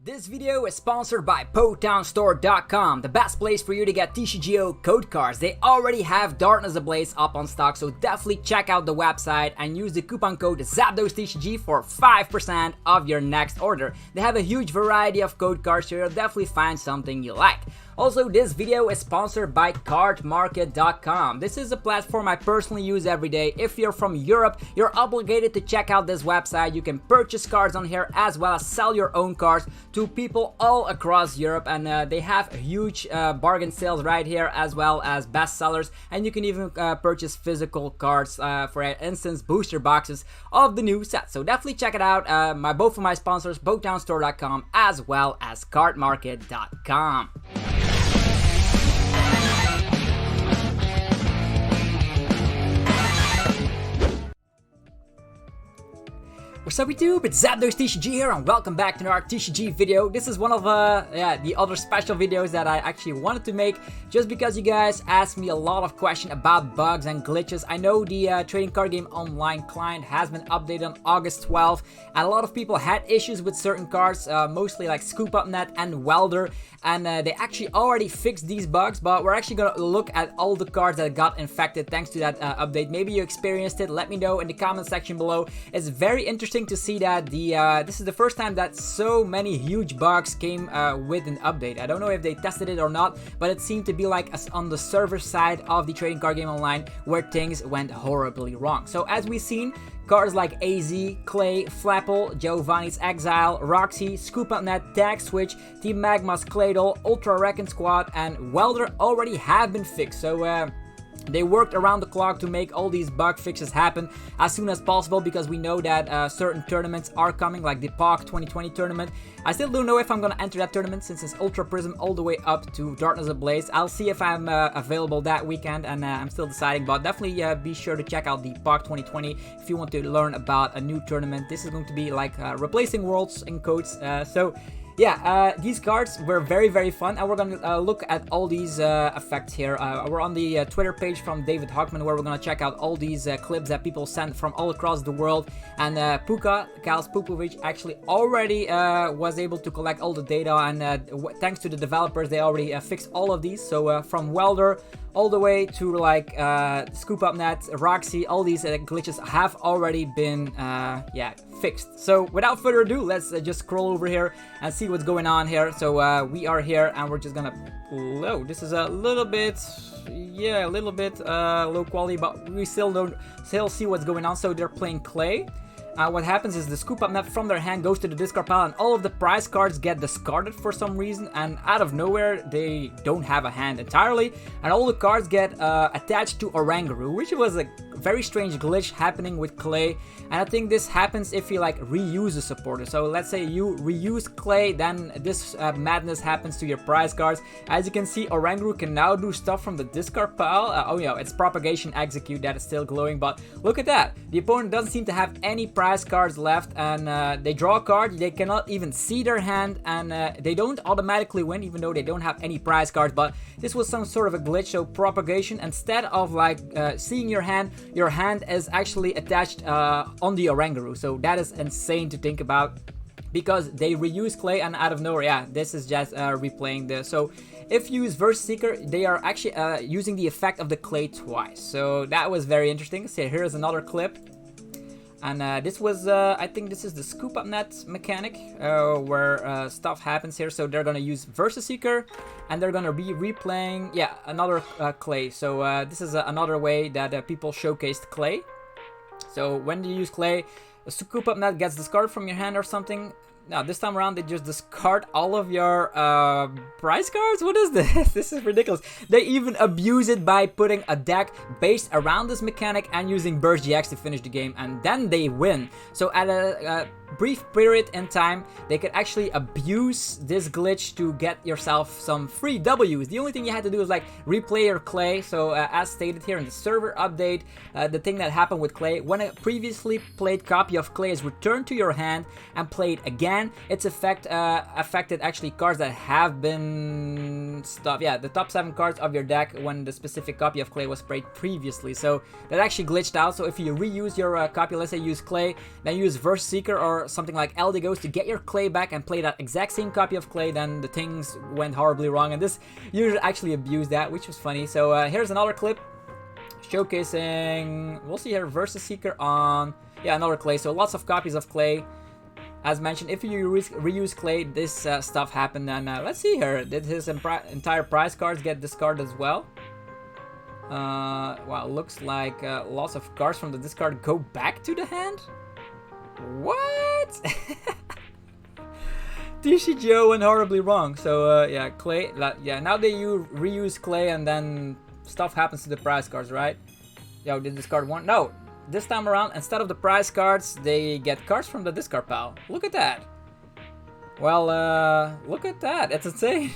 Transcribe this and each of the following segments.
This video is sponsored by PotownStore.com, the best place for you to get TCGO code cards. They already have Darkness Ablaze up on stock, so definitely check out the website and use the coupon code ZapDoseTCG for 5% of your next order. They have a huge variety of code cards, so you'll definitely find something you like. Also, this video is sponsored by cardmarket.com. This is a platform I personally use every day. If you're from Europe, you're obligated to check out this website. You can purchase cards on here as well as sell your own cards to people all across Europe, and they have huge bargain sales right here as well as bestsellers, and you can even purchase physical cards, for instance booster boxes of the new set. So definitely check it out. Both of my sponsors, PotownStore.com as well as cardmarket.com. What's up YouTube, it's ZapDoseTCG here and welcome back to another TCG video. This is one of the other special videos that I actually wanted to make just because you guys asked me a lot of questions about bugs and glitches. I know the trading card game online client has been updated on August 12th and a lot of people had issues with certain cards, mostly like ScoopUpNet and Welder, and they actually already fixed these bugs, but we're actually going to look at all the cards that got infected thanks to that update. Maybe you experienced it, let me know in the comment section below. It's very interesting to see that this is the first time that so many huge bugs came with an update. I don't know if they tested it or not, but it seemed to be like on the server side of the trading card game online where things went horribly wrong. So as we've seen, cards like AZ, Clay, Flapple, Giovanni's Exile, Roxie, ScoopUpNet, Tag Switch, Team Magma's Claydol, Ultra Wrecking Squad, and Welder already have been fixed. So they worked around the clock to make all these bug fixes happen as soon as possible because we know that certain tournaments are coming, like the POC 2020 tournament. I still don't know if I'm gonna enter that tournament since it's Ultra Prism all the way up to Darkness Ablaze. I'll see if I'm available that weekend, and I'm still deciding, but definitely be sure to check out the POC 2020 if you want to learn about a new tournament. This is going to be like replacing Worlds in codes. Yeah, these cards were very fun, and we're gonna look at all these effects here. We're on the Twitter page from David Hockman, where we're gonna check out all these clips that people sent from all across the world. And Puka, Kals Pupovic, actually already was able to collect all the data, and thanks to the developers, they already fixed all of these. So from Welder all the way to like ScoopUpNet, Roxie, all these glitches have already been fixed. So without further ado, let's just scroll over here and see what's going on here. So we are here and we're just gonna load. This is a little bit low quality, but we still see what's going on. So they're playing Clay. What happens is the ScoopUpNet from their hand goes to the discard pile, and all of the prize cards get discarded for some reason, and out of nowhere they don't have a hand entirely, and all the cards get attached to Oranguru, which was a very strange glitch happening with Clay. And I think this happens if you like reuse a supporter. So let's say you reuse Clay, then this madness happens to your prize cards. As you can see, Oranguru can now do stuff from the discard pile. Oh yeah, it's Propagation Execute that is still glowing, but look at that. The opponent doesn't seem to have any prize cards left, and they draw a card, they cannot even see their hand, and they don't automatically win even though they don't have any prize cards. But this was some sort of a glitch. So Propagation, instead of like seeing your hand is actually attached on the Oranguru. So that is insane to think about, because they reuse Clay, and out of nowhere, yeah, this is just replaying this. So if you use Verse Seeker, they are actually using the effect of the Clay twice. So that was very interesting. So here's another clip. And this was, I think this is the ScoopUpNet mechanic, where stuff happens here. So they're gonna use Versus Seeker, and they're gonna be replaying, yeah, another Clay. So this is another way that people showcased Clay. So when you use Clay, a ScoopUpNet gets discarded from your hand or something. Now this time around, they just discard all of your prize cards? What is this? This is ridiculous. They even abuse it by putting a deck based around this mechanic and using Burst GX to finish the game, and then they win. So at a brief period in time, they could actually abuse this glitch to get yourself some free Ws. The only thing you had to do is like replay your Clay. So as stated here in the server update, the thing that happened with Clay, when a previously played copy of Clay is returned to your hand and played again, and it's affected actually cards that have been stuff. Yeah, the top 7 cards of your deck when the specific copy of Clay was played previously. So that actually glitched out. So if you reuse your copy, let's say use Clay, then use Verse Seeker or something like Eldigos to get your Clay back and play that exact same copy of Clay, then the things went horribly wrong. And this user actually abused that, which was funny. So here's another clip showcasing, we'll see here, Versus Seeker on, yeah, another Clay. So lots of copies of Clay. As mentioned, if you reuse Clay, this stuff happened. And let's see here, did his entire prize cards get discarded as well? Well, looks like lots of cards from the discard go back to the hand. What? TCGO went horribly wrong. So yeah, Clay, yeah, now they reuse Clay and then stuff happens to the prize cards, right? Yo, did discard one? No, this time around, instead of the prize cards, they get cards from the discard pile. Look at that. Well, look at that. It's insane.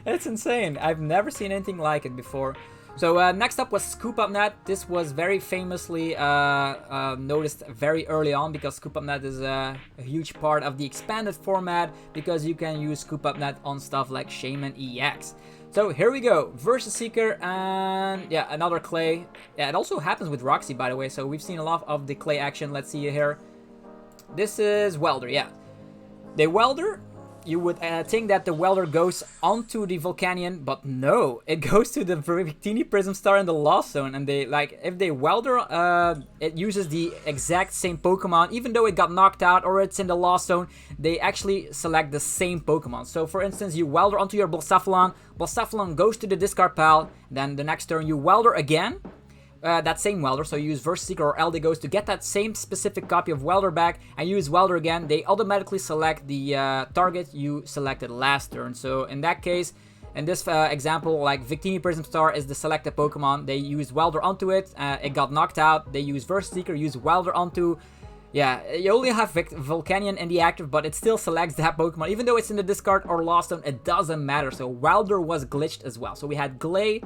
It's insane. I've never seen anything like it before. So next up was Scoop Up Net. This was very famously noticed very early on because Scoop Up Net is a huge part of the expanded format because you can use Scoop Up Net on stuff like Shaman EX. So here we go, Versus Seeker and yeah, another Clay. Yeah, it also happens with Roxie, by the way, so we've seen a lot of the Clay action. Let's see here. This is Welder, yeah. The Welder, you would think that the Welder goes onto the Volcanion, but no, it goes to the Victini Prism Star in the Lost Zone. And they, like, if they Welder, it uses the exact same Pokemon, even though it got knocked out or it's in the Lost Zone, they actually select the same Pokemon. So for instance, you Welder onto your Blacephalon, Blacephalon goes to the discard pile, then the next turn you Welder again, that same Welder, so you use Versus Seeker or Eldigos to get that same specific copy of Welder back, and use Welder again, they automatically select the target you selected last turn. So in that case, in this example, like Victini Prism Star is the selected Pokemon, they use Welder onto it, it got knocked out, they use Versus Seeker, use Welder onto, yeah, you only have Volcanion in the active, but it still selects that Pokemon, even though it's in the discard or Lost Zone, it doesn't matter. So Welder was glitched as well. So we had Glay,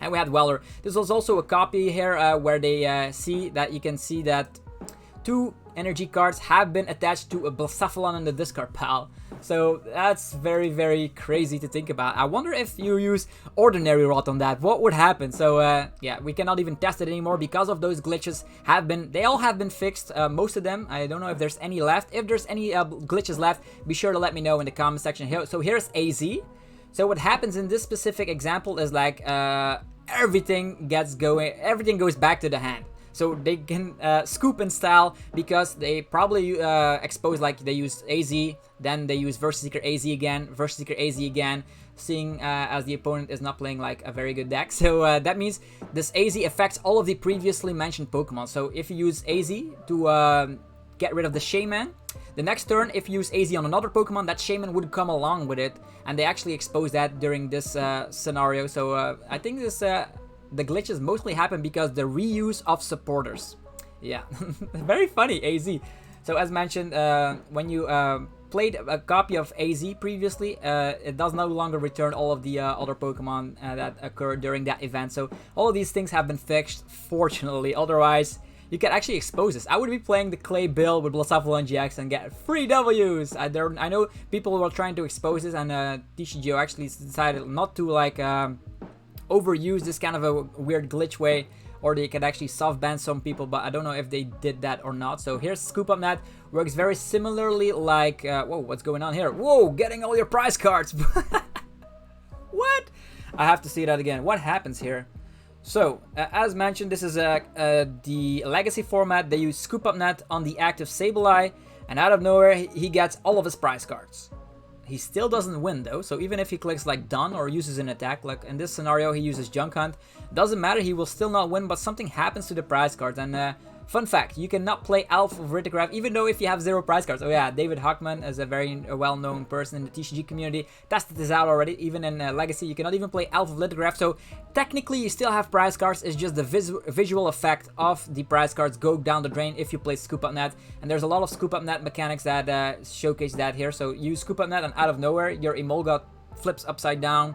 and we had Welder. This was also a copy here where they see that you can see that 2 energy cards have been attached to a Blacephalon in the discard pile. So that's very, very crazy to think about. I wonder if you use Ordinary Rot on that, what would happen? So yeah, we cannot even test it anymore because of those glitches they all have been fixed, most of them. I don't know if there's any left. If there's any glitches left, be sure to let me know in the comment section here. So here's AZ. So what happens in this specific example is like everything goes back to the hand. So they can scoop in style because they probably expose, like they use AZ, then they use Versus Seeker AZ again, Versus Seeker AZ again, seeing as the opponent is not playing like a very good deck. So that means this AZ affects all of the previously mentioned Pokemon. So if you use AZ to get rid of the Shaman, the next turn, if you use AZ on another Pokemon, that Shaman would come along with it. And they actually expose that during this scenario. So I think this the glitches mostly happen because the reuse of supporters. Yeah, very funny, AZ. So as mentioned, when you played a copy of AZ previously, it does no longer return all of the other Pokemon that occurred during that event. So all of these things have been fixed, fortunately. Otherwise, you can actually expose this. I would be playing the Clay build with Blacephalon GX and get free Ws. I know people were trying to expose this, and TCGO actually decided not to like overuse this kind of a weird glitch way, or they could actually soft ban some people, but I don't know if they did that or not. So here's Scoop Up Net, works very similarly like, whoa, what's going on here? Whoa, getting all your prize cards. What? I have to see that again. What happens here? So, as mentioned, this is the Legacy format. They use Scoop Up Net on the active Sableye, and out of nowhere, he gets all of his prize cards. He still doesn't win though, so even if he clicks like done or uses an attack, like in this scenario he uses Junk Hunt, doesn't matter, he will still not win, but something happens to the prize cards. And fun fact, you cannot play Alpha Vertigraph even though if you have 0 prize cards. Oh yeah, David Hockman is a very well-known person in the TCG community, tested this out already. Even in Legacy, you cannot even play Alpha Vertigraph, so technically you still have prize cards. It's just the visual effect of the prize cards go down the drain if you play Scoop Up Net. And there's a lot of Scoop Up Net mechanics that showcase that here. So use Scoop Up Net, and out of nowhere your Emolga flips upside down.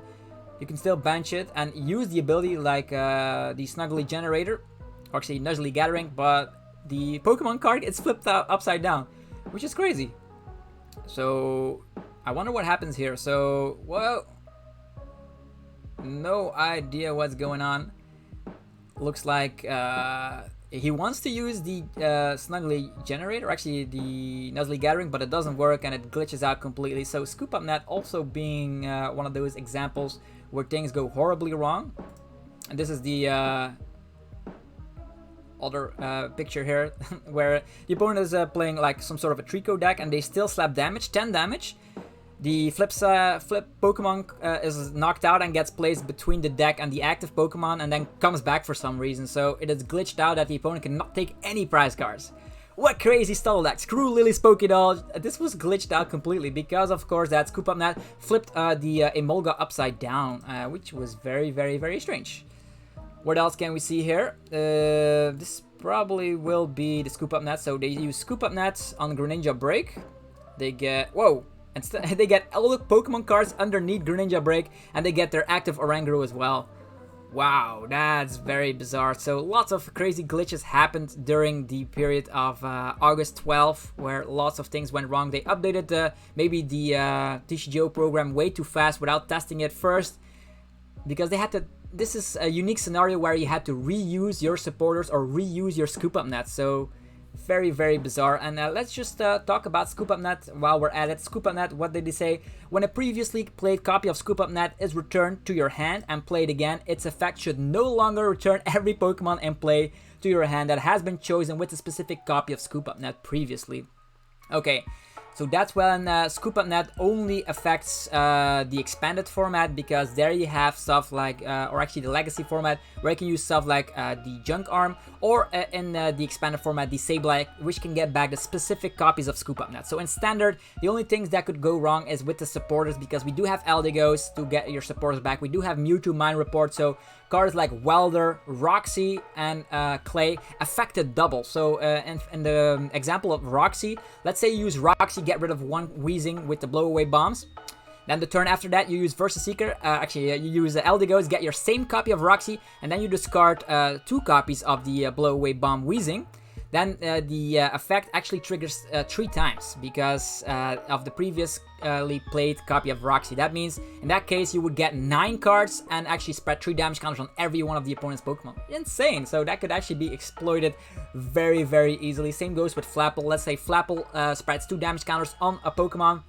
You can still bench it and use the ability like the Snuggly Generator, or actually Nuzzly Gathering, but the Pokemon card is flipped upside down, which is crazy. So I wonder what happens here. So, well, no idea what's going on. Looks like he wants to use the Snuggly generator, actually the Nuzzly gathering, but it doesn't work and it glitches out completely. So Scoop Up Net also being one of those examples where things go horribly wrong. And this is the other picture here where the opponent is playing like some sort of a Trico deck and they still slap damage, 10 damage. The flip Pokemon is knocked out and gets placed between the deck and the active Pokemon and then comes back for some reason. So it is glitched out that the opponent cannot take any prize cards. What crazy stall deck. Screw Lily's Pokédoll. This was glitched out completely because of course that Scoop Up Net flipped the Emolga upside down, which was very, very, very strange. What else can we see here? This probably will be the Scoop Up Net. So they use Scoop Up Net on Greninja Break. They get... Whoa! They get all the Pokemon cards underneath Greninja Break, and they get their active Oranguru as well. Wow, that's very bizarre. So lots of crazy glitches happened during the period of August 12th, where lots of things went wrong. They updated maybe the TCGO program way too fast without testing it first, because they had to... This is a unique scenario where you had to reuse your supporters or reuse your Scoop Up Net. So very, very bizarre. And let's just talk about Scoop Up Net while we're at it. Scoop Up Net, what did they say? When a previously played copy of Scoop Up Net is returned to your hand and played again, its effect should no longer return every Pokemon in play to your hand that has been chosen with a specific copy of Scoop Up Net previously. Okay, so that's when Scoop Up Net only affects the expanded format, because there you have stuff like, or actually the legacy format, where you can use stuff like the Junk Arm, or in the expanded format, the Sableye, which can get back the specific copies of Scoop Up Net. So in standard, the only things that could go wrong is with the supporters, because we do have Eldigos to get your supporters back. We do have Mewtwo Mine Report, so cards like Welder, Roxie, and Clay affected double. So in the example of Roxie, let's say you use Roxie, get rid of one Weezing with the blow away bombs. Then the turn after that, you use Versus Seeker. You use Eldigos, get your same copy of Roxie, and then you discard 2 copies of the blow away bomb Weezing. Then the effect actually triggers 3 times because of the previously played copy of Roxie. That means in that case you would get 9 cards and actually spread 3 damage counters on every one of the opponent's Pokemon. Insane! So that could actually be exploited very, very easily. Same goes with Flapple. Let's say Flapple spreads 2 damage counters on a Pokemon,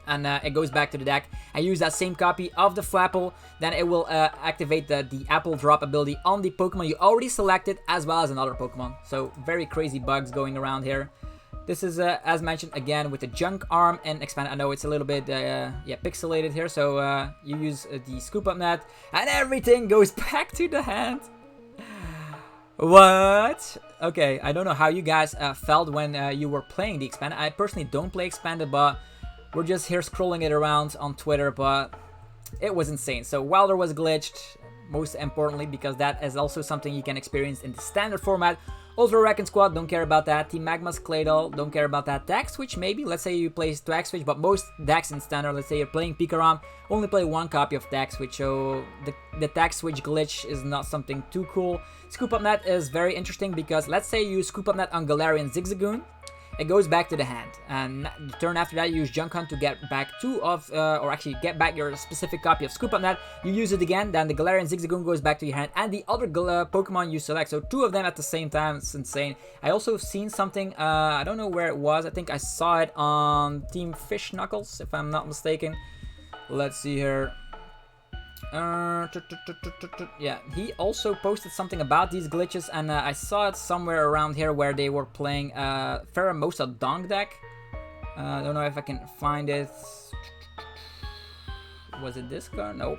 and it goes back to the deck. I use that same copy of the Flapple, then it will activate the Apple Drop ability on the Pokemon you already selected, as well as another Pokemon. So very crazy bugs going around here. This is, as mentioned, again with the Junk Arm and Expand. I know it's a little bit pixelated here, so you use the Scoop Up Net, and everything goes back to the hand. What? Okay, I don't know how you guys felt when you were playing the Expanded. I personally don't play Expanded, but we're just here scrolling it around on Twitter, but it was insane. So Welder was glitched, most importantly, because that is also something you can experience in the standard format. Ultra Wrecking Squad, don't care about that. Team Magma's Claydol, don't care about that. Deck Switch, maybe. Let's say you play Deck Switch, but most decks in standard, let's say you're playing Pikarom, only play 1 copy of Deck Switch, so the Deck Switch glitch is not something too cool. Scoop Up Net is very interesting because let's say you Scoop Up Net on Galarian Zigzagoon, it goes back to the hand, and the turn after that you use Junk Hunt to get back 2 of, or actually get back your specific copy of Scoop Up Net. You use it again, then the Galarian Zigzagoon goes back to your hand, and the other Pokemon you select. So 2 of them at the same time. It's insane. I also seen something, I don't know where it was. I think I saw it on Team Fish Knuckles, if I'm not mistaken. Let's see here. Yeah, he also posted something about these glitches, and I saw it somewhere around here where they were playing Pheromosa Donk deck. I don't know if I can find it. Was it this card? No.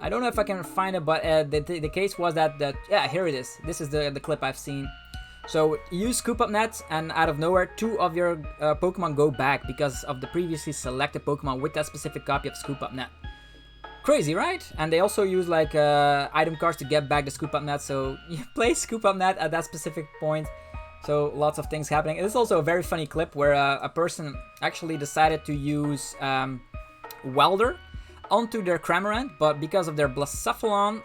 I don't know if I can find it, but the case was that, yeah, here it is. This is the clip I've seen. So you use Scoop Up Net, and out of nowhere, 2 of your Pokemon go back because of the previously selected Pokemon with that specific copy of Scoop Up Net. Crazy, right? And they also use like item cards to get back the Scoop Up Net, so you play Scoop Up Net at that specific point. So lots of things happening. It is also a very funny clip where a person actually decided to use Welder onto their Cramorant, but because of their Blacephalon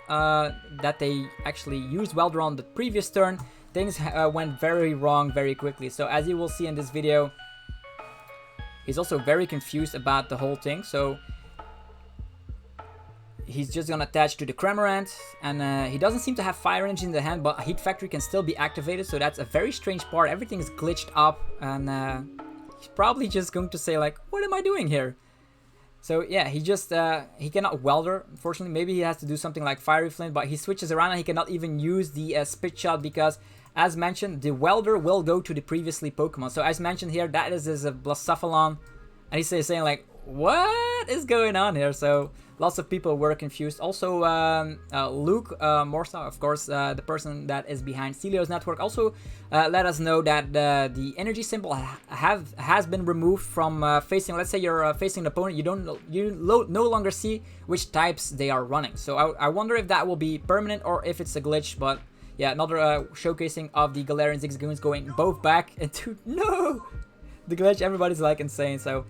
that they actually used Welder on the previous turn, things went very wrong very quickly. So as you will see in this video, He's also very confused about the whole thing, so he's just gonna attach to the Cramorant, and he doesn't seem to have Fire Energy in the hand, but Heat Factory can still be activated, so that's a very strange part. Everything is glitched up, and he's probably just going to say like, what am I doing here? So yeah, he just, he cannot Welder, unfortunately. Maybe he has to do something like Fiery Flint, but he switches around and he cannot even use the Spit Shot because, as mentioned, the Welder will go to the previously Pokemon. So as mentioned here, that is his Blacephalon, and he's saying like, what is going on here? So lots of people were confused. Also, Luke Morsa, of course, the person that is behind Celio's network, also let us know that the energy symbol has been removed from facing. Let's say you're facing an opponent, you no longer see which types they are running. So I wonder if that will be permanent or if it's a glitch. But yeah, another showcasing of the Galarian Zigzagoons going both back into the glitch. Everybody's like insane. So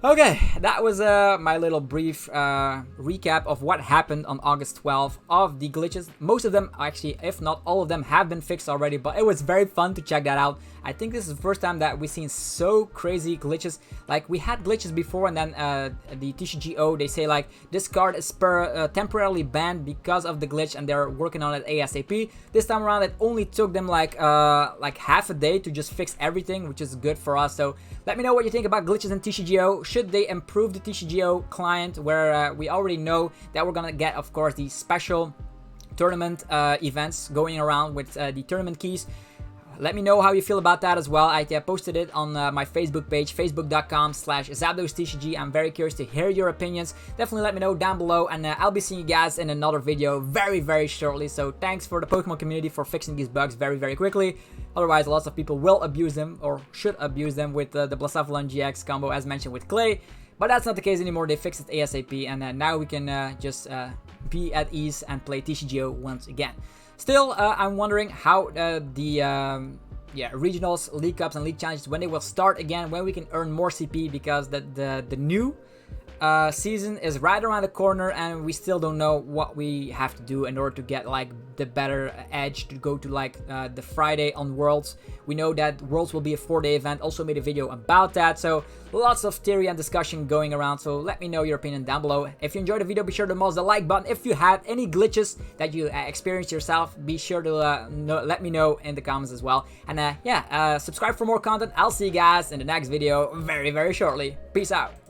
okay, that was my little brief recap of what happened on August 12th of the glitches. Most of them, actually, if not all of them, have been fixed already, but it was very fun to check that out. I think this is the first time that we've seen so crazy glitches. Like, we had glitches before, and then the TCGO, they say like, this card is temporarily banned because of the glitch, and they're working on it ASAP. This time around, it only took them like half a day to just fix everything, which is good for us. So let me know what you think about glitches in TCGO. Should they improve the TCGO client, where we already know that we're gonna get, of course, the special tournament events going around with the tournament keys? Let me know how you feel about that as well. I posted it on my Facebook page, facebook.com/ZapdosTCG. I'm very curious to hear your opinions. Definitely let me know down below, and I'll be seeing you guys in another video very shortly. So thanks for the Pokemon community for fixing these bugs very quickly. Otherwise, lots of people will abuse them, or should abuse them, with the Blacephalon GX combo, as mentioned with Clay. But that's not the case anymore. They fixed it ASAP, and now we can just be at ease and play TCGO once again. Still, I'm wondering how the regionals, league cups, and league challenges, when they will start again, when we can earn more CP, because the new season is right around the corner, and we still don't know what we have to do in order to get like the better edge to go to like the Friday on Worlds. We know that Worlds will be a 4-day event. Also made a video about that, so lots of theory and discussion going around. So let me know your opinion down below. If you enjoyed the video, be sure to mouse the like button. If you have any glitches that you experienced yourself, be sure to let me know in the comments as well. And subscribe for more content. I'll see you guys in the next video very shortly. Peace out.